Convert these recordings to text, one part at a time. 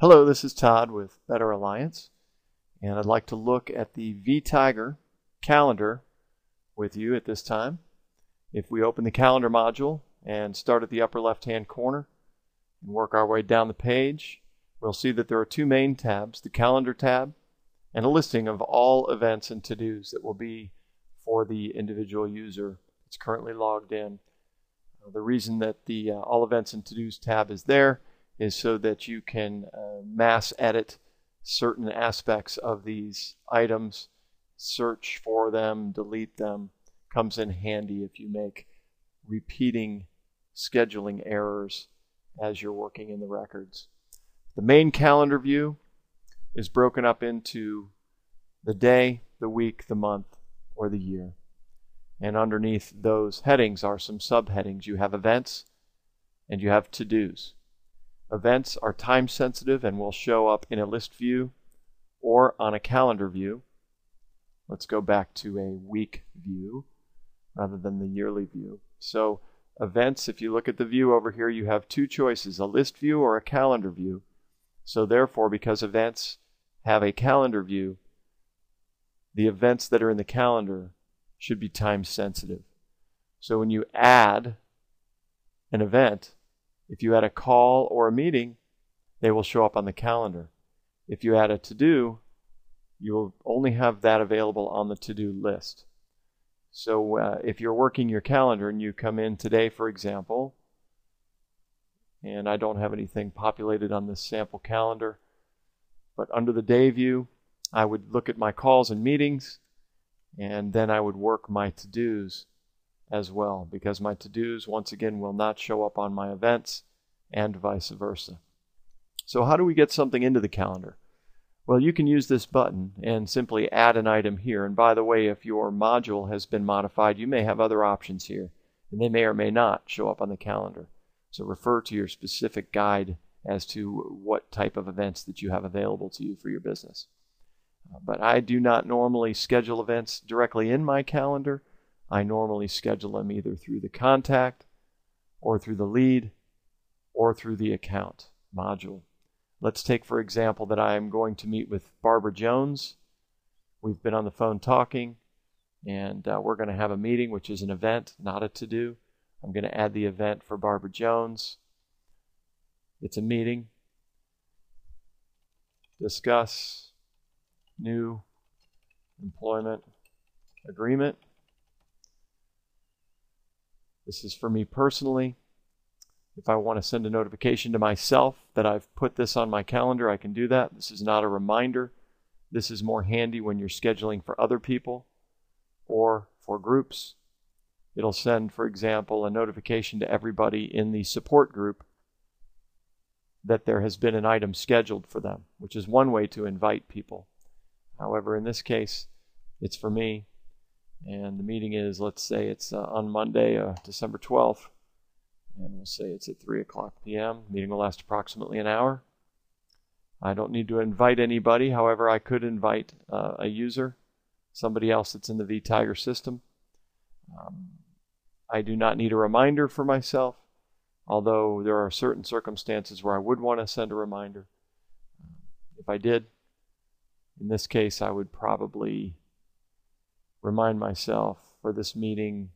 Hello, this is Todd with Better Alliance, and I'd like to look at the vtiger calendar with you at this time. If we open the calendar module and start at the upper left-hand corner and work our way down the page, we'll see that there are two main tabs, the calendar tab and a listing of all events and to-dos that will be for the individual user that's currently logged in. The reason that the all events and to-dos tab is there is so that you can mass edit certain aspects of these items, search for them, delete them. Comes in handy if you make repeating scheduling errors as you're working in the records. The main calendar view is broken up into the day, the week, the month, or the year. And underneath those headings are some subheadings. You have events and you have to-dos. Events are time sensitive and will show up in a list view or on a calendar view. Let's go back to a week view rather than the yearly view. So events, if you look at the view over here, you have two choices, a list view or a calendar view. So therefore, because events have a calendar view, the events that are in the calendar should be time sensitive. So when you add an event, if you add a call or a meeting, they will show up on the calendar. If you add a to-do, you will only have that available on the to-do list. So if you're working your calendar and you come in today, for example, and I don't have anything populated on this sample calendar, but under the day view, I would look at my calls and meetings, and then I would work my to-dos as well, because my to-dos, once again, will not show up on my events and vice versa. So how do we get something into the calendar? Well, you can use this button and simply add an item here. And by the way, if your module has been modified, you may have other options here, and they may or may not show up on the calendar. So refer to your specific guide as to what type of events that you have available to you for your business. But I do not normally schedule events directly in my calendar. I normally schedule them either through the contact or through the lead or through the account module. Let's take, for example, that I am going to meet with Barbara Jones. We've been on the phone talking, and we're going to have a meeting, which is an event, not a to-do. I'm going to add the event for Barbara Jones. It's a meeting. Discuss new employment agreement. This is for me personally. If I want to send a notification to myself that I've put this on my calendar, I can do that. This is not a reminder. This is more handy when you're scheduling for other people or for groups. It'll send, for example, a notification to everybody in the support group that there has been an item scheduled for them, which is one way to invite people. However, in this case, it's for me. And the meeting is, let's say it's on Monday, December 12th, and we'll say it's at 3 o'clock p.m. The meeting will last approximately an hour. I don't need to invite anybody. However, I could invite a user, somebody else that's in the vtiger system. I do not need a reminder for myself, although there are certain circumstances where I would want to send a reminder. If I did, in this case, I would probably remind myself for this meeting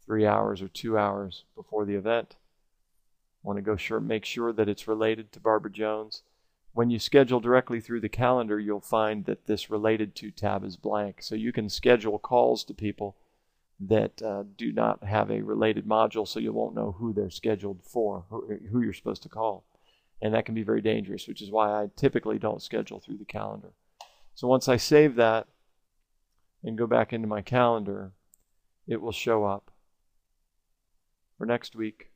3 hours or 2 hours before the event. I want to go make sure that it's related to Barbara Jones. When you schedule directly through the calendar, you'll find that this related to tab is blank. So you can schedule calls to people that do not have a related module, so you won't know who they're scheduled for, who you're supposed to call. And that can be very dangerous, which is why I typically don't schedule through the calendar. So once I save that and go back into my calendar, it will show up for next week.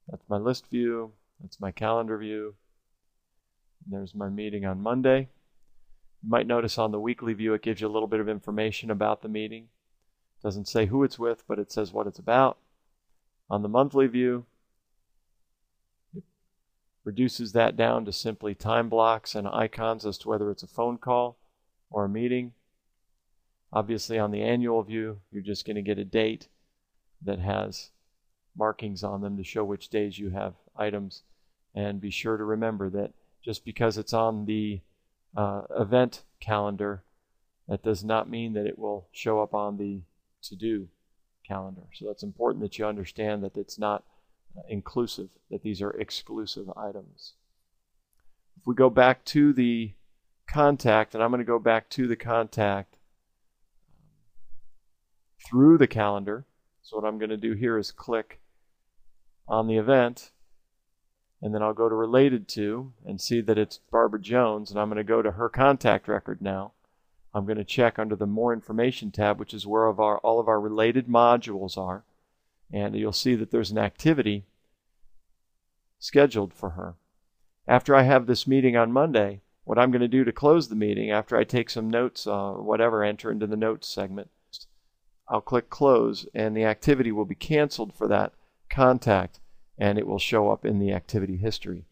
That's my list view. That's my calendar view. And there's my meeting on Monday. You might notice on the weekly view it gives you a little bit of information about the meeting. It doesn't say who it's with, but it says what it's about. On the monthly view, it reduces that down to simply time blocks and icons as to whether it's a phone call or a meeting. Obviously, on the annual view, you're just going to get a date that has markings on them to show which days you have items. And be sure to remember that just because it's on the event calendar, that does not mean that it will show up on the to-do calendar. So that's important that you understand that it's not inclusive, that these are exclusive items. If we go back to the contact, and I'm going to go back to the contact through the calendar. So what I'm going to do here is click on the event, and then I'll go to related to and see that it's Barbara Jones, and I'm going to go to her contact record now. I'm going to check under the More Information tab, which is where all of our related modules are, and you'll see that there's an activity scheduled for her. After I have this meeting on Monday, what I'm going to do to close the meeting, after I take some notes, whatever, enter into the notes segment, I'll click close, and the activity will be canceled for that contact, and it will show up in the activity history.